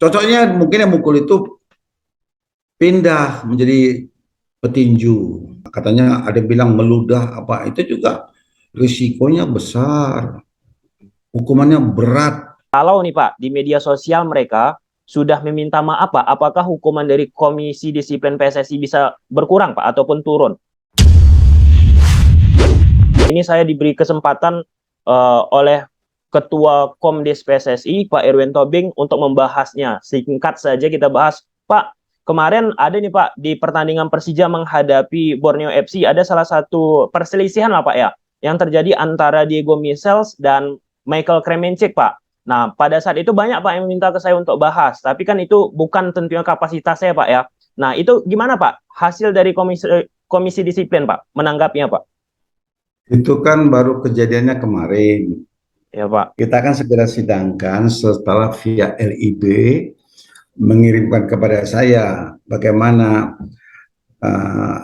Cocoknya mungkin yang mukul itu pindah menjadi petinju. Katanya ada yang bilang meludah apa, itu juga risikonya besar, hukumannya berat. Kalau nih Pak, di media sosial mereka sudah meminta maaf Pak, apakah hukuman dari Komisi Disiplin PSSI bisa berkurang Pak ataupun turun? Ini saya diberi kesempatan oleh Ketua Komdis PSSI Pak Irwin Tobing untuk membahasnya. Singkat saja kita bahas, Pak. Kemarin ada nih Pak di pertandingan Persija menghadapi Borneo FC ada salah satu perselisihan lah Pak ya yang terjadi antara Diego Michels dan Michael Kremencik Pak. Nah pada saat itu banyak Pak yang meminta ke saya untuk bahas, tapi kan itu bukan tentunya kapasitas saya Pak ya. Nah itu gimana Pak hasil dari komisi disiplin Pak menanggapinya Pak? Itu kan baru kejadiannya kemarin. Ya Pak. Kita akan segera sidangkan setelah via LIB mengirimkan kepada saya bagaimana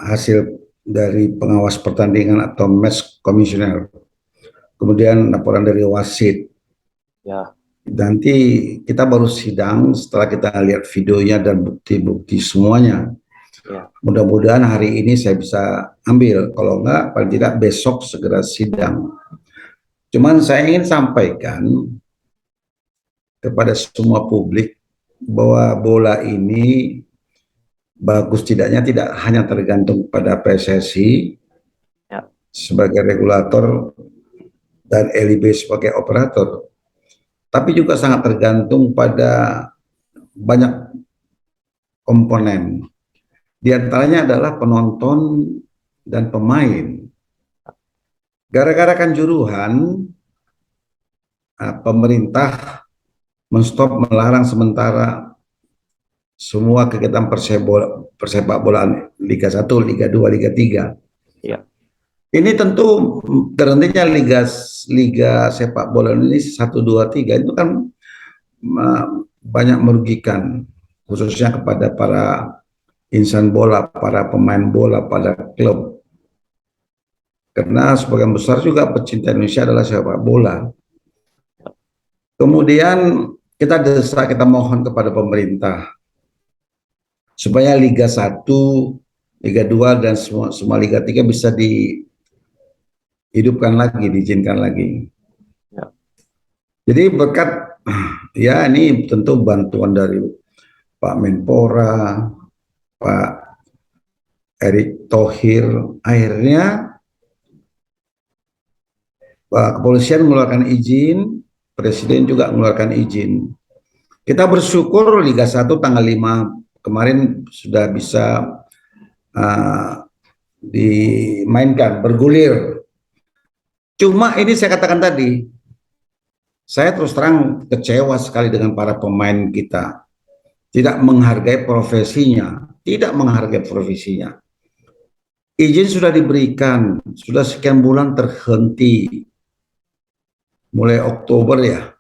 hasil dari pengawas pertandingan atau match komisioner. Kemudian laporan dari wasit. Ya. Nanti kita baru sidang setelah kita lihat videonya dan bukti-bukti semuanya. Ya. Mudah-mudahan hari ini saya bisa ambil. Kalau enggak, paling tidak besok segera sidang. Cuman saya ingin sampaikan kepada semua publik bahwa bola ini bagus tidaknya tidak hanya tergantung pada PSSI Ya. sebagai regulator dan LIB sebagai operator, tapi juga sangat tergantung pada banyak komponen. Di antaranya adalah penonton dan pemain. Gara-gara Kanjuruhan, pemerintah melarang sementara semua kegiatan persepak bolaan Liga 1, Liga 2, Liga 3. Ya. Ini tentu terhentinya Liga sepak bola Indonesia 1, 2, 3 itu kan banyak merugikan khususnya kepada para insan bola, para pemain bola, pada klub. Karena sebagian besar juga pecinta Indonesia adalah sepak bola. Kemudian kita mohon kepada pemerintah supaya Liga 1, Liga 2 dan semua Liga 3 bisa dihidupkan lagi, diizinkan lagi. Ya. Jadi berkat ya ini tentu bantuan dari Pak Menpora, Pak Erick Thohir, akhirnya Pak Kepolisian mengeluarkan izin, Presiden juga mengeluarkan izin. Kita bersyukur Liga 1 tanggal 5 kemarin sudah bisa dimainkan, bergulir. Cuma ini saya katakan tadi, saya terus terang kecewa sekali dengan para pemain kita. Tidak menghargai profesinya, tidak menghargai profesinya. Izin sudah diberikan, sudah sekian bulan terhenti. Mulai Oktober ya,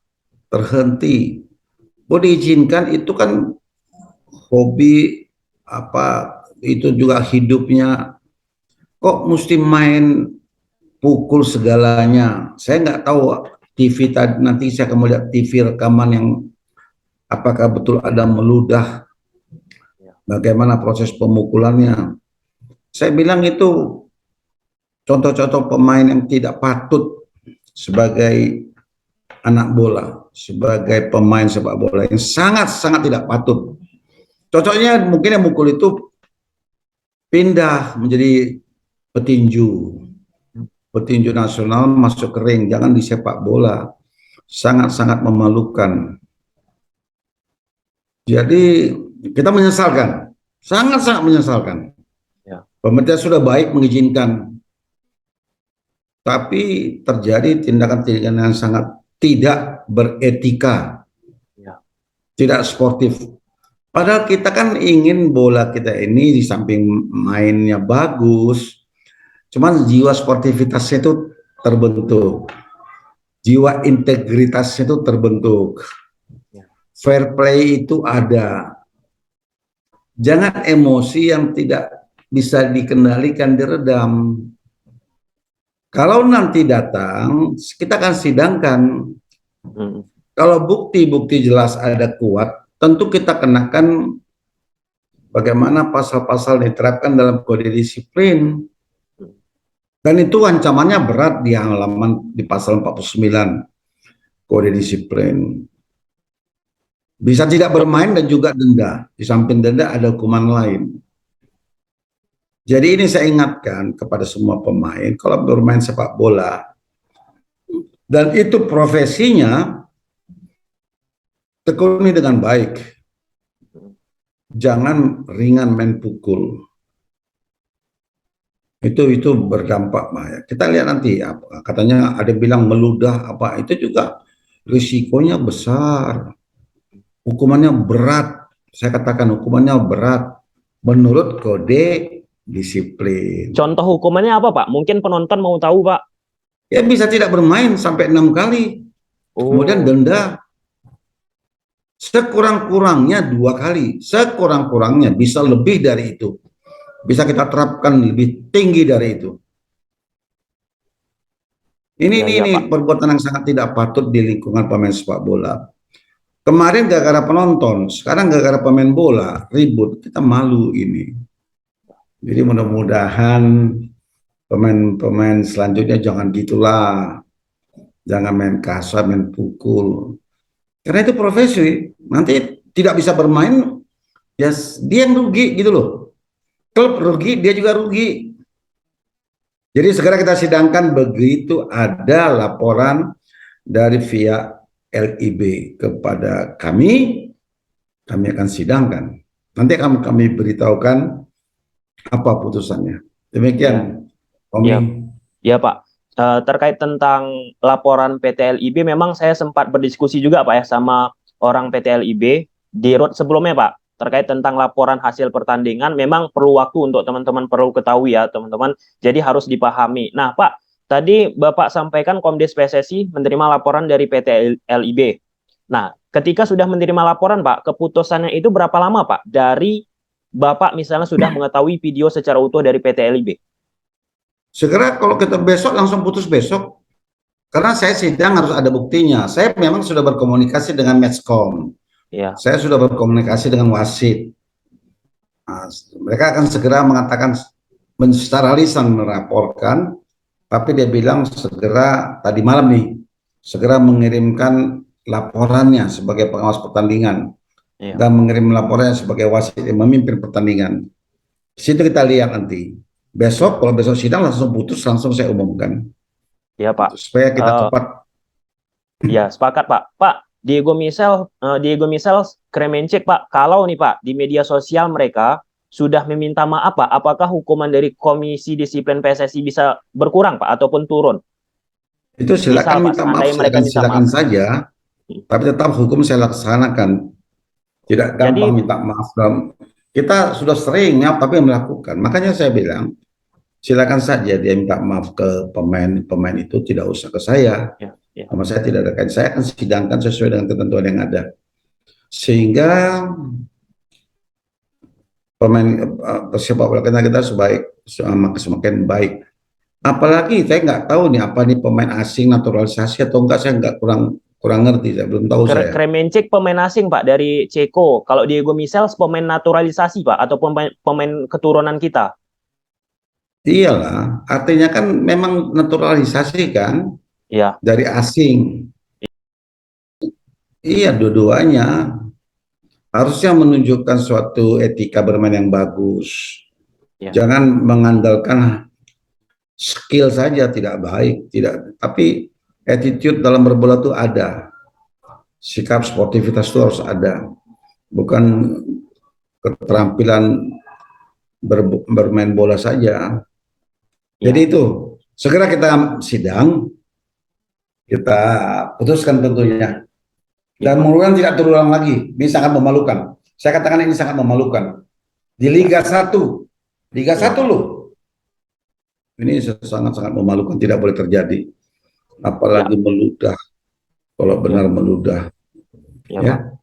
terhenti. Mau diizinkan itu kan hobi apa, itu juga hidupnya. Kok mesti main pukul segalanya? Saya nggak tahu TV tadi, nanti saya akan melihat TV rekaman yang apakah betul ada meludah, bagaimana proses pemukulannya. Saya bilang itu contoh-contoh pemain yang tidak patut sebagai anak bola, sebagai pemain sepak bola yang sangat-sangat tidak patut. Cocoknya mungkin yang mukul itu pindah menjadi petinju, petinju nasional masuk ke ring, jangan di sepak bola. Sangat-sangat memalukan. Jadi kita menyesalkan, sangat-sangat menyesalkan. Ya. Pemerintah sudah baik mengizinkan, tapi terjadi tindakan-tindakan yang sangat tidak beretika, Ya. tidak sportif. Padahal kita kan ingin bola kita ini di samping mainnya bagus, cuman jiwa sportivitasnya itu terbentuk, jiwa integritasnya itu terbentuk, fair play itu ada. Jangan emosi yang tidak bisa dikendalikan, diredam. Kalau nanti datang, kita akan sidangkan. Kalau bukti-bukti jelas ada kuat, tentu kita kenakan bagaimana pasal-pasal diterapkan dalam kode disiplin. Dan itu ancamannya berat di halaman di pasal 49 kode disiplin. Bisa tidak bermain dan juga denda. Di samping denda ada hukuman lain. Jadi ini saya ingatkan kepada semua pemain, kalau bermain sepak bola, dan itu profesinya, tekuni dengan baik. Jangan ringan main pukul. Itu berdampak bahaya. Kita lihat nanti, katanya ada bilang meludah apa, itu juga risikonya besar. Hukumannya berat. Saya katakan hukumannya berat menurut kode disiplin. Contoh hukumannya apa, Pak? Mungkin penonton mau tahu, Pak. Ya bisa tidak bermain sampai 6 kali. Kemudian denda sekurang-kurangnya 2 kali. Sekurang-kurangnya bisa lebih dari itu. Bisa kita terapkan lebih tinggi dari itu. Ini perbuatan yang sangat tidak patut di lingkungan pemain sepak bola. Kemarin gara-gara penonton, sekarang gara-gara pemain bola, ribut. Kita malu ini. Jadi mudah-mudahan pemain-pemain selanjutnya jangan gitulah. Jangan main kasar, main pukul. Karena itu profesi. Nanti tidak bisa bermain, ya dia yang rugi gitu loh. Klub rugi, dia juga rugi. Jadi segera kita sidangkan begitu ada laporan dari via LIB kepada kami akan sidangkan. Nanti akan kami beritahukan apa putusannya. Demikian, Tommy. Ya, Pak. Terkait tentang laporan PT LIB, memang saya sempat berdiskusi juga, Pak, ya, sama orang PT LIB di road sebelumnya, Pak. Terkait tentang laporan hasil pertandingan, memang perlu waktu untuk teman-teman perlu ketahui ya, teman-teman. Jadi harus dipahami. Nah, Pak, tadi Bapak sampaikan Komdes PSSI menerima laporan dari PT LIB. Nah, ketika sudah menerima laporan, Pak, keputusannya itu berapa lama, Pak? Dari Bapak misalnya sudah mengetahui video secara utuh dari PT LIB. Segera kalau kita besok langsung putus besok. Karena saya sidang harus ada buktinya. Saya memang sudah berkomunikasi dengan Matchcom. Ya. Saya sudah berkomunikasi dengan wasit. Nah, mereka akan segera mengatakan secara lisan melaporkan, tapi dia bilang segera tadi malam nih, segera mengirimkan laporannya sebagai pengawas pertandingan dan mengirim laporannya sebagai wasit yang memimpin pertandingan. Di situ kita lihat nanti. Besok kalau besok sidang langsung putus, langsung saya umumkan. Ya, Pak. Supaya kita cepat. Ya, sepakat, Pak. Pak, Diego Michel Kremencek, Pak, kalau nih, Pak, di media sosial mereka sudah meminta maaf, Pak, apakah hukuman dari Komisi Disiplin PSSI bisa berkurang, Pak, ataupun turun? Itu silakan minta maaf, silakan saja, tapi tetap hukum saya laksanakan. Tidak gampang minta maaf. Kita sudah sering ya, tapi melakukan. Makanya saya bilang, silakan saja dia minta maaf ke pemain itu, tidak usah ke saya. Sama saya tidak ada kaitan. Saya akan sidangkan sesuai dengan ketentuan yang ada. Sehingga pemain sepak bola kita semakin baik. Apalagi saya nggak tahu nih apa nih pemain asing naturalisasi atau enggak, saya nggak kurang ngerti, saya belum tahu. Kremencek pemain asing, Pak, dari Ceko. Kalau Diego Michel pemain naturalisasi, Pak, atau pemain keturunan kita. Iyalah, artinya kan memang naturalisasi kan, ya, dari asing. Iya, dua-duanya harusnya menunjukkan suatu etika bermain yang bagus. Jangan mengandalkan skill saja, tidak baik, tapi attitude dalam berbola itu ada. Sikap sportivitas itu harus ada. Bukan keterampilan bermain bola saja. Jadi itu, segera kita sidang, kita putuskan tentunya. Dan mudah-mudahan tidak terulang lagi. Ini sangat memalukan. Saya katakan ini sangat memalukan. Di Liga 1 loh. Ini sangat-sangat memalukan, tidak boleh terjadi. Apalagi meludah. Kalau benar meludah. Ya.